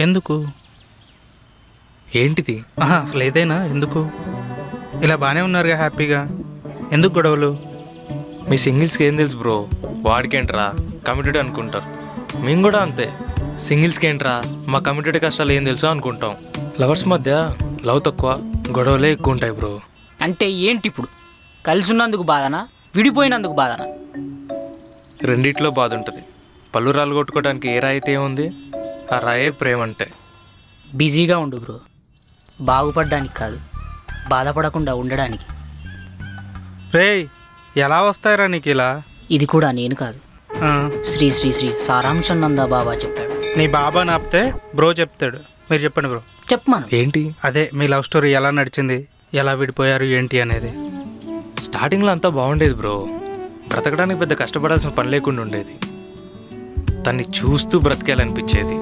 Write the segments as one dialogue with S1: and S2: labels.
S1: ఎందుకు?
S2: ఏంటిది?
S1: అసలు ఏదైనా ఎందుకు? ఇలా బాగానే ఉన్నారుగా హ్యాపీగా, ఎందుకు గొడవలు?
S2: మీ సింగిల్స్కి ఏం తెలుసు బ్రో? వాడికేంట్రా కమిటెడ్ అనుకుంటారు. మేము కూడా అంతే. సింగిల్స్కి ఏంట్రా మా కమిటెడ్ కష్టాలు ఏం తెలుసో అనుకుంటాం. లవర్స్ మధ్య లవ్ తక్కువ, గొడవలే ఎక్కువ ఉంటాయి బ్రో.
S3: అంటే ఏంటి ఇప్పుడు? కలిసి ఉన్నందుకు బాధనా, విడిపోయినందుకు బాధనా?
S2: రెండిట్లో బాధ ఉంటుంది. పళ్ళు రాళ్ళు కొట్టుకోవడానికి ఏ రాయి అయితే ఉంది, ఆ రాయే ప్రేమ అంటే.
S3: బిజీగా ఉండు బ్రో, బాగుపడడానికి కాదు, బాధపడకుండా ఉండడానికి.
S1: రేయ్, ఎలా వస్తాయరా నీకు ఇలా?
S3: ఇది కూడా నేను కాదు, శ్రీ శ్రీ శ్రీ సారాంశనంద బాబా చెప్పాడు.
S1: నీ బాబా నాపితే బ్రో చెప్తాడు. మీరు చెప్పండి బ్రో.
S3: చెప్పమాను.
S2: ఏంటి?
S1: అదే మీ లవ్ స్టోరీ ఎలా నడిచింది, ఎలా విడిపోయారు ఏంటి అనేది.
S2: స్టార్టింగ్లో అంతా బాగుండేది బ్రో. బ్రతకడానికి పెద్ద కష్టపడాల్సిన పని లేకుండా ఉండేది. తన్ని చూస్తూ బ్రతికేయాలనిపించేది.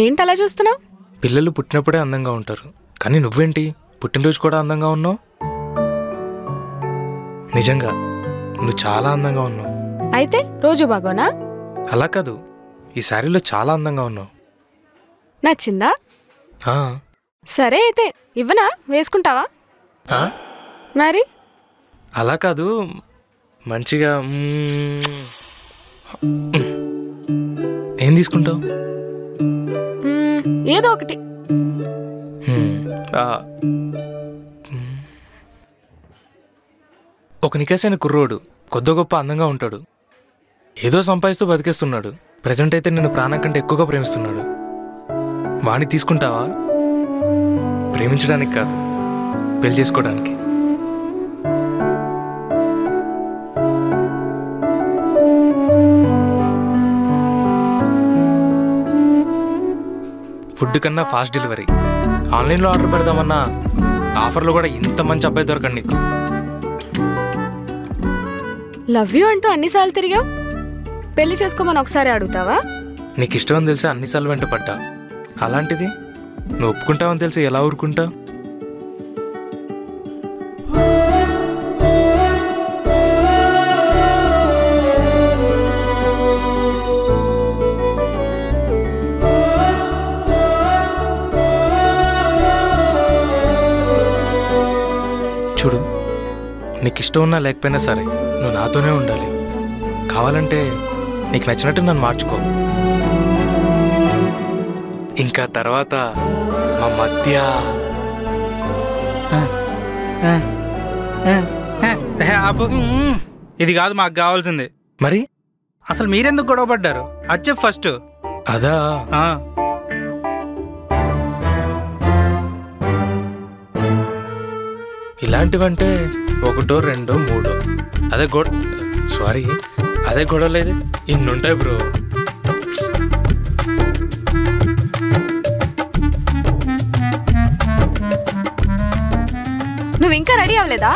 S4: ఏంటలా చూస్తున్నావు?
S2: పిల్లలు పుట్టినప్పుడే అందంగా ఉంటారు, కానీ నువ్వేంటి పుట్టినరోజు కూడా అందంగా ఉన్నావు? నిజంగా నువ్వు చాలా అందంగా ఉన్నావు.
S4: అయితే రోజు బాగోనా?
S2: అలా కాదు, ఈ శారీలో చాలా అందంగా ఉన్నావు.
S4: నచ్చిందా?
S2: సరే
S4: అయితే ఇవ్వనా, వేసుకుంటావా? మరి
S2: అలా కాదు, మంచిగా ఏం తీసుకుంటావు?
S4: ఏదో ఒకటి.
S2: ఒక నికాసైన కుర్రోడు కొద్ది గొప్ప అందంగా ఉంటాడు, ఏదో సంపాదిస్తూ బతికేస్తున్నాడు. ప్రజెంట్ అయితే నిన్ను ప్రాణం కంటే ఎక్కువగా ప్రేమిస్తున్నాడు. వాణ్ణి తీసుకుంటావా? ప్రేమించడానికి కాదు, పెళ్లి చేసుకోవడానికి. ఫుడ్ కన్నా ఫాస్ట్ డెలివరీ, ఆన్లైన్లో ఆర్డర్ పెడదామన్నా ఆఫర్లో కూడా ఇంత మంచి అబ్బాయి దొరకండి నీకు.
S4: లవ్ యూ అంటూ అన్నిసార్లు తిరిగావు, పెళ్లి చేసుకోమని ఒకసారి అడుగుతావా?
S2: నీకు ఇష్టం అని తెలిసి అన్నిసార్లు వెంట పడ్డా, అలాంటిది నువ్వు ఒప్పుకుంటావని తెలిసి ఎలా ఊరుకుంటా? చూడు, నీకు ఇష్టం ఉన్నా లేకపోయినా సరే నువ్వు నాతోనే ఉండాలి. కావాలంటే నీకు నచ్చినట్టు నన్ను మార్చుకో. ఇంకా తర్వాత మా మధ్య
S1: ఆపు, ఇది కాదు మాకు కావాల్సింది.
S2: మరి
S1: అసలు మీరెందుకు గొడవ పడ్డారు అది చెప్పు ఫస్ట్.
S2: అదా, ఇలాంటివంటే ఒకటో రెండో మూడో, అదే అదే గొడవ లేదు, ఇన్నుంటాయి బ్రో.
S4: లేవలేదా?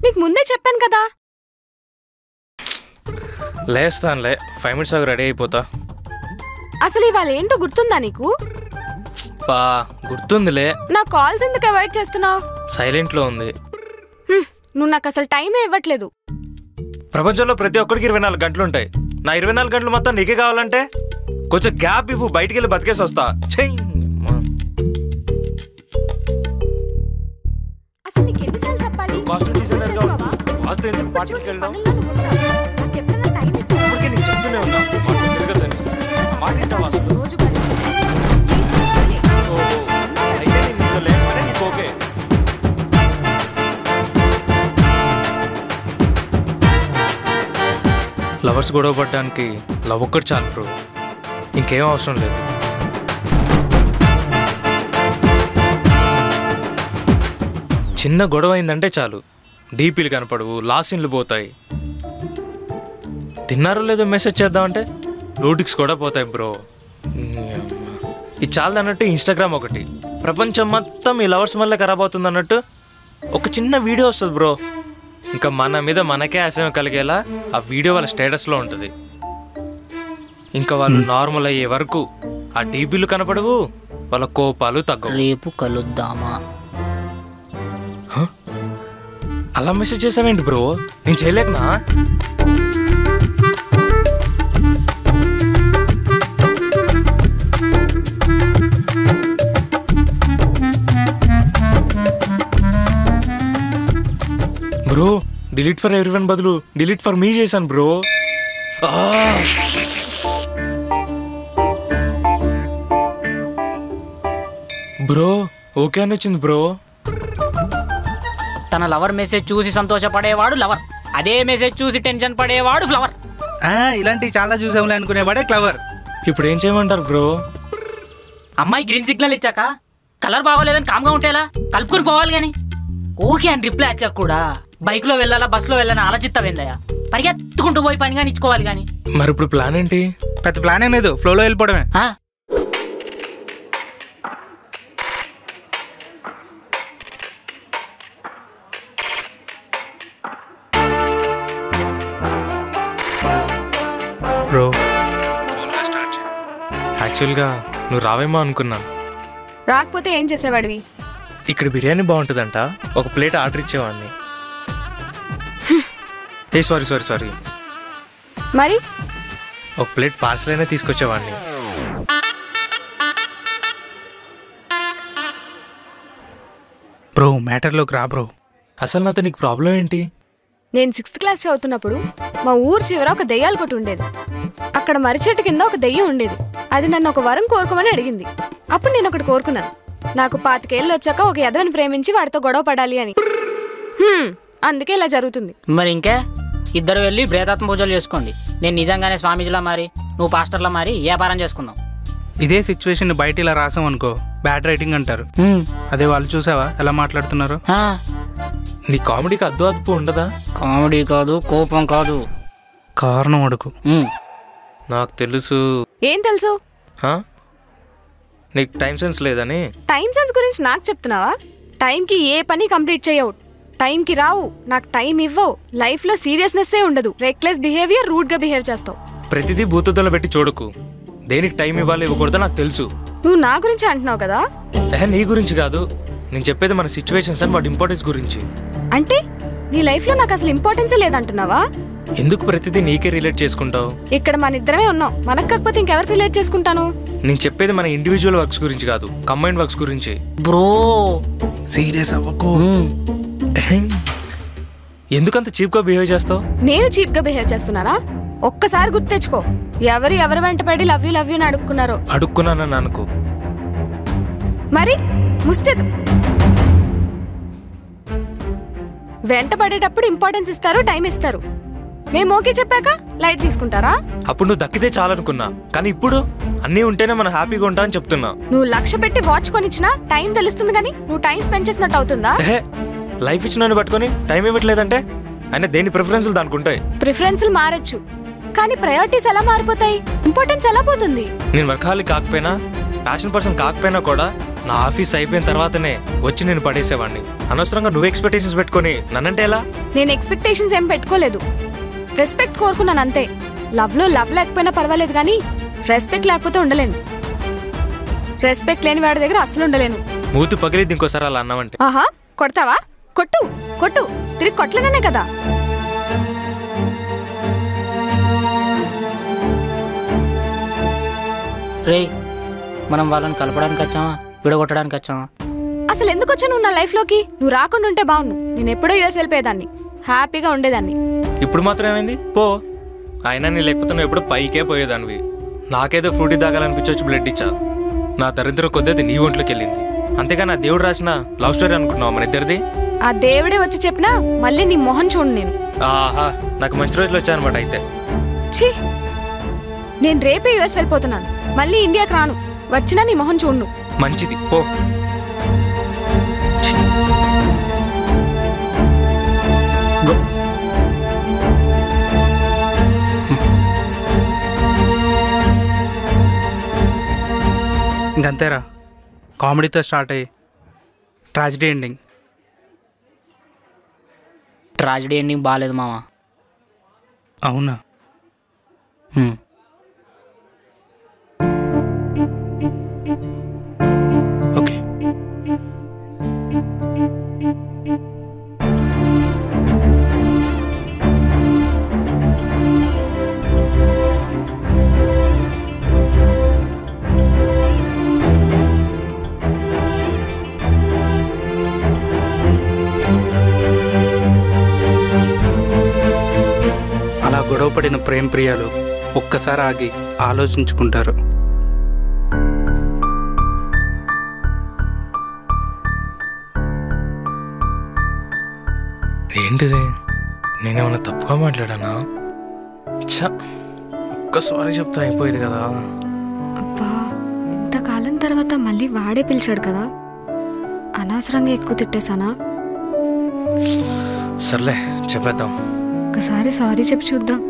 S4: నీకు ముందే చెప్పాను కదా.
S2: లేస్తానులే, 5 minutes ఆగి రెడీ అయిపోతా.
S4: అసలు ఇవాళ ఏంటో గుర్తుందా నీకు?
S2: పా గుర్తుందిలే.
S4: నా కాల్స్ ఎందుకు అవాయిడ్ చేస్తున్నావు?
S2: సైలెంట్లో ఉంది.
S4: నువ్వు నాకు అసలు టైమే ఇవ్వట్లేదు.
S2: ప్రపంచంలో ప్రతి ఒక్కరికి 24 గంటలు ఉంటాయి. నా 24 గంటలు మొత్తం నీకే కావాలంటే కొంచెం గ్యాప్ ఇవ్వు, బయటికి వెళ్ళి బతికేసి వస్తా.
S4: అసలు నీకు ఎన్నిసార్లు చెప్పాలి?
S2: కాస్ట్యూమ్ డిజైనర్గా ఉంటా, వాస్తు ఎందుకు పార్టీకి వెళ్ళడం? ఇప్పటికే నీకు చెప్తూనే ఉన్నా పార్టీ తిరగదని. మాట వింటావా అసలు? అయితే నేను నీతో లేకపోతే నీకు ఓకే. లవర్స్ గొడవ పడడానికి లవ్ ఒక్కటి చాలు బ్రో, ఇంకేం అవసరం లేదు. చిన్న గొడవ అయిందంటే చాలు, డీపీలు కనపడవు, లాసిన్లు పోతాయి. తిన్నారో లేదో మెసేజ్ చేద్దామంటే నోటిక్స్ కూడా పోతాయి బ్రో. ఇది చాలదు అన్నట్టు ఇన్స్టాగ్రామ్ ఒకటి, ప్రపంచం మొత్తం ఈ లవర్స్ వల్ల ఖరాబ్ అవుతుంది అన్నట్టు ఒక చిన్న వీడియో వస్తుంది బ్రో. ఇంకా మన మీద మనకే ఆశయం కలిగేలా ఆ వీడియో వాళ్ళ స్టేటస్లో ఉంటుంది. ఇంకా వాళ్ళు నార్మల్ అయ్యే వరకు ఆ డీపీలు కనపడవు, వాళ్ళ కోపాలు తగ్గవు.
S3: రేపు కలుద్దామా?
S2: అలా మెసేజ్ చేసావేంటి బ్రో? నేను చేయలేకనా? బ్రో డిలీట్ ఫర్ ఎవ్రీవన్ బదులు డిలీట్ ఫర్ మీ చేశాను బ్రో. బ్రో ఓకే అని వచ్చింది బ్రో.
S3: తన లవర్ మెసేజ్ చూసి సంతోషపడేవాడు లవర్, అదే మెసేజ్ చూసి టెన్షన్ పడేవాడు ఫ్లవర్.
S1: ఇలాంటివి చాలా చూసాములే అనుకునేవాడే క్లవర్.
S2: ఇప్పుడు ఏం చేయమంటారు బ్రో?
S3: అమ్మాయి గ్రీన్ సిగ్నల్ ఇచ్చాక కలర్ బాగోలేదని కామ్గా ఉంటేలా, కలుపుకొని పోవాలి గాని. ఓకే అని రిప్లై వచ్చాక కూడా బైక్లో వెళ్ళాలా బస్సులో వెళ్ళాలని ఆలోచిస్తావేందయ్యా? పరిగెత్తుకుంటూ పోయి పని కానీ ఇచ్చుకోవాలి కానీ.
S2: మరి ఇప్పుడు ప్లాన్ ఏంటి?
S1: పెద్ద ప్లాన్ ఏం లేదు, ఫ్లోలో వెళ్ళిపోవడమే. బ్రో
S2: యాక్చువల్గా నువ్వు రావేమో అనుకున్నాను.
S4: రాకపోతే ఏం చేసేవాడివి?
S2: ఇక్కడ బిర్యానీ బాగుంటుందంట, ఒక ప్లేట్ ఆర్డర్ ఇచ్చేవాడిని. ఏ సారీ
S4: మరి
S2: ఒక ప్లేట్ పార్సల్ అయినా తీసుకొచ్చేవాడిని.
S1: బ్రో మ్యాటర్లోకి రా బ్రో.
S2: అసలు నాతో నీకు ప్రాబ్లం ఏంటి?
S4: నేను 6th క్లాస్ చదువుతున్నప్పుడు మా ఊరు చివర ఒక దెయ్యాల కొట్టు ఉండేది. అక్కడ మర్రి చెట్టు కింద ఒక దెయ్యం ఉండేది. అది నన్ను ఒక వరం కోరుకోమని అడిగింది. అప్పుడు నేను ఒకటి కోరుకున్నాను, నాకు 25 ఏళ్ళు వచ్చాక ఒక యదవని ప్రేమించి వాడితో గొడవ పడాలి అని. అందుకే ఇలా జరుగుతుంది.
S3: మరి ఇంకే ఇద్దరు వెళ్ళి ప్రేతాత్మ పూజలు చేసుకోండి. నేను నిజంగానే స్వామీజీలా మారి, నువ్వు పాస్టర్లా మారి వ్యాపారం చేసుకుందాం.
S1: ఇదే సిచ్యువేషన్ బయట ఇలా రాసాం అనుకో, బ్యాడ్ రైటింగ్ అంటారు. అదే వాళ్ళు చూసావా ఎలా మాట్లాడుతున్నారు?
S2: నీ కామెడీకి అద్దు అదుపు ఉండదా?
S3: కామెడీ కాదు, కోపం కాదు,
S1: కారణం అడుగు.
S2: నాకు తెలుసు.
S4: ఏం తెలుసు?
S2: నీకు టైం సెన్స్ లేదని.
S4: టైం సెన్స్ గురించి నాకు చెప్తున్నావా? టైంకి ఏ పని కంప్లీట్ చేయవు, టైంకి రావు, నాకు టైం ఇవ్వవు, లైఫ్లో సీరియస్నెస్సే ఉండదు, రెక్లెస్ బిహేవియర్, రూడ్గా బిహేవ్ చేస్తావు.
S2: ప్రతిదీ భూతద్దులో పెట్టి చూడకు. దేనికి టైం ఇవ్వాలి ఇవ్వకూడదో నాకు తెలుసు.
S4: నువ్వు నా గురించి అంటున్నావు కదా?
S2: నీ గురించి కాదు, నేను చెప్పేది మన సిచ్యువేషన్స్ అండ్ వాటి ఇంపార్టెన్స్ గురించి.
S4: అంటే నీ లైఫ్లో నాకు అసలు ఇంపార్టెన్సే లేదంటున్నావా?
S2: ఎందుకు ప్రతిదీ నీకే రిలేట్ చేసుకుంటావు?
S4: ఇక్కడ మన ఇద్దరమే ఉన్నాం, మనకు కాకపోతే ఇంకెవరికి రిలేట్ చేసుకుంటాను?
S2: నేను చెప్పేది మన ఇండివిజువల్ వర్క్స్ గురించి కాదు, కంబైన్డ్ వర్క్స్ గురించి.
S3: బ్రో
S1: సీరియస్ అవ్వకు.
S2: ఎందుకంత చీప్గా బిహేవ్ చేస్తావు?
S4: నేను చీప్గా బిహేవ్ చేస్తున్నానా? ఒక్కసారి గుర్తు తెచ్చుకో, ఎవరి వెంటపడి లవ్ యూ అని అడుక్కున్నారో.
S2: అడుక్కున్నానని అనుకో.
S4: మరి ముస్టెదు వెంట పడేటప్పుడు ఇంపార్టెన్స్ ఇస్తారు, టైం ఇస్తారు. మేము ఓకే చెప్పాక లైట్ తీసుకుంటారా?
S2: అప్పుడు నువ్వు దక్కితే చాలనుకున్నా, కానీ ఇప్పుడు అన్నీ ఉంటేనే మనం హ్యాపీగా ఉంటా అని చెప్తున్నా.
S4: నువ్వు లక్ష పెట్టి వాచ్ కొనిచ్చినా టైం తెలుస్తుంది, కానీ నువ్వు టైం స్పెండ్ చేసినట్టు అవుతుందా?
S2: లైఫ్ ఇచ్చిన పట్టుకొని టైం ఇవ్వట్లేదంటే ఆయన దేని ప్రిఫరెన్స్లు దానికి ఉంటాయి.
S4: ప్రిఫరెన్స్లు మారచ్చు, కానీ ప్రయారిటీస్ ఎలా మారిపోతాయి? ఇంపార్టెన్స్ ఎలా పోతుంది?
S2: నేను వర్కాలి కాకపోయినా, ప్యాషన్ పర్సన్ కాకపోయినా కూడా నా ఆఫీస్ అయిపోయిన తర్వాతనే వచ్చి నేను పడేసేవాడిని. అనవసరంగా నువ్వు ఎక్స్పెక్టేషన్స్ పెట్టుకొని నన్నంటే ఎలా?
S4: నేను ఎక్స్పెక్టేషన్స్ ఏం పెట్టుకోలేదు, రెస్పెక్ట్ కోరుకున్నాను అంతే. లవ్ లేకపోయినా పర్వాలేదు కానీ రెస్పెక్ట్ లేకపోతే ఉండలేను. రెస్పెక్ట్ లేని వాడి దగ్గర అసలు ఉండలేను.
S2: మూతి పగిలిద్ది ఇంకోసారి అలా అన్నావంటే.
S4: ఆహా, కొడతావా? కొట్టు కొట్టు, తిరిగి కొట్టలేనే కదా.
S3: రే, మనం వాళ్ళని కలపడానికి వచ్చామా విడగొట్టడానికి వచ్చామా?
S4: అసలు ఎందుకు వచ్చా నువ్వు నా లైఫ్ లోకి? నువ్వు రాకుండా ఉంటే బాగుండు. నేను ఎప్పుడో యూఎస్ వెళ్ళిపోయేదాన్ని, హ్యాపీగా ఉండేదాన్ని.
S2: ఇప్పుడు మాత్రం ఏమైంది? పో. అయినా నీ లేకపోతే నువ్వు ఎప్పుడు పైకే పోయేదానివి. నాకేదో ఫ్రూటీ తాగాలనిపించొచ్చి బ్లడ్ ఇచ్చా. నా దరిద్రం కొద్ది నీ ఒంట్లోకి వెళ్ళింది. అంతేగా నా దేవుడు రాసిన లవ్ స్టోరీ అనుకుంటున్నావు మన ఇద్దరిది?
S4: ఆ దేవుడే వచ్చి చెప్పినా మళ్ళీ నీ మొహం చూడు నేను.
S2: ఆహా, నాకు మంచి రోజులు వచ్చాయనమాట అయితే.
S4: ఛీ, నేను రేపే యూఎస్ వెళ్ళిపోతున్నాను, మళ్ళీ ఇండియాకి రాను. వచ్చినా నీ మొహం చూడు.
S2: మంచిది, పో.
S1: ఇంకంతేరా, కామెడీతో స్టార్ట్ అయ్యి ట్రాజడీ ఎండింగ్.
S3: ట్రాజడీ ఎండింగ్ బాగాలేదు మామ.
S1: అవునా? ఓకే. అలా గొడవపడిన ప్రేమ ప్రియాలు ఒక్కసారి ఆగి ఆలోచించుకుంటారు.
S2: ఏంటిది? నేనేమన్నా తప్పుగా మాట్లాడానా? ఒక్క సారీ చెప్తా అయిపోయేది కదా.
S4: అబ్బా, ఇంతకాలం తర్వాత మళ్ళీ వాడే పిలిచాడు కదా, అనవసరంగా ఎక్కువ తిట్టేశానా?
S2: సర్లే, చెప్పేద్దాం.
S4: ఒకసారి సారీ చెప్పి చూద్దాం.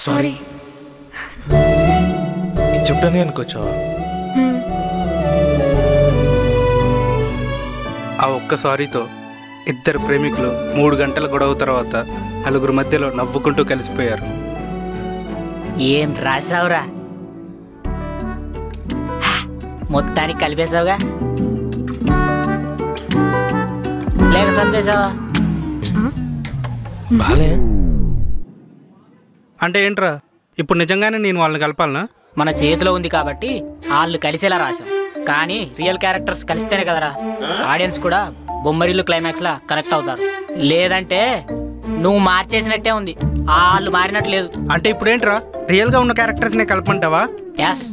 S2: సారీ. ఇది చెప్పడానికి అనుకోవచ్చావా?
S1: ఆ ఒక్క సారీతో ఇద్దరు ప్రేమికులు 3 గంటల గొడవ తర్వాత నలుగురు మధ్యలో నవ్వుకుంటూ కలిసిపోయారు.
S3: ఏం రాసావురా? మొత్తానికి కలిపేశావుగా, లేక సంపేశావా?
S2: బాలే
S1: అంటే ఏంట్రా, ఇప్పుడు నిజంగానే నేను వాళ్ళని కలపాలనా?
S3: మన చేతిలో ఉంది కాబట్టి వాళ్ళు కలిసేలా రాశాం. కానీ రియల్ క్యారెక్టర్స్ కలిస్తేనే కదరా ఆడియన్స్ కూడా బొమ్మరిల్లు క్లైమాక్స్ లా కనెక్ట్ అవుతారు. లేదంటే నువ్వు మార్చేసినట్టే ఉంది, వాళ్ళు మారినట్లేదు.
S1: అంటే ఇప్పుడు ఏంట్రా, రియల్ గా ఉన్న క్యారెక్టర్స్ నే కలపమంటావా?
S3: యాస్.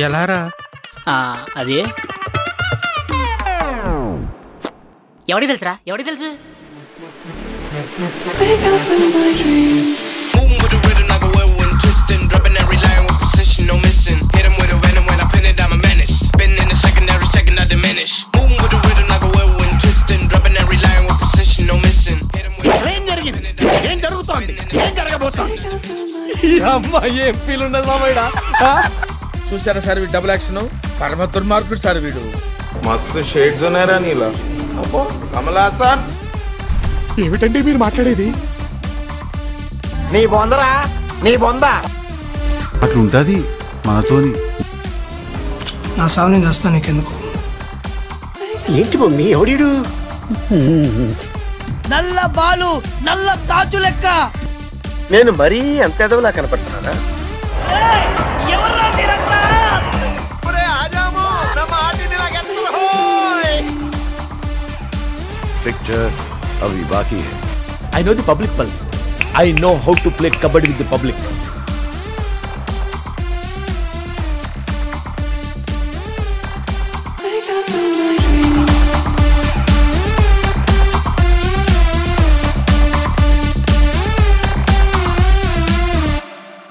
S1: ఎలారా?
S3: అది ఎవరికి తెలుసురా? ఎవరికి తెలుసు?
S5: Moving with the rhythm like a whirlwind, twisting, dropping every line with precision, no missing. Hit 'em with a venom when I pin it, I'm a menace. Spinning in the secondary, second I diminish. Moving with the rhythm like a whirlwind, twisting, dropping every line with precision, no missing. Hit 'em with a
S6: ఏం జరిగింది? ఏం జరుగుతోంది? ఏం జరగబోతోంది? ఈ అమ్మాయి ఏం feel ఉండదు మామయ్య.
S7: చూసారా సార్ వీడు డబుల్ యాక్షన్, పరమ దుర్మార్గుడు సార్ వీడు.
S8: మస్తు షేడ్స్ ఉన్నారా నీలో. అబ్బో కమలాసన్,
S6: ఏమిటండి మీరు మాట్లాడేది? నీ బొందరా, నీ బొంద
S9: అట్లుంటది మనతోని.
S10: నా సావు నేను చేస్తా, నీకెందుకు?
S11: ఏంటి మమ్మీ ఎవడీడు?
S10: నల్ల బాలు, నల్ల తాచు లెక్క.
S11: నేను మరీ అంత ఎదవలా కనపడుతున్నానా?
S9: पिक्चर अभी बाकी है.
S6: I know the public pulse. I know how to play kabaddi with the public.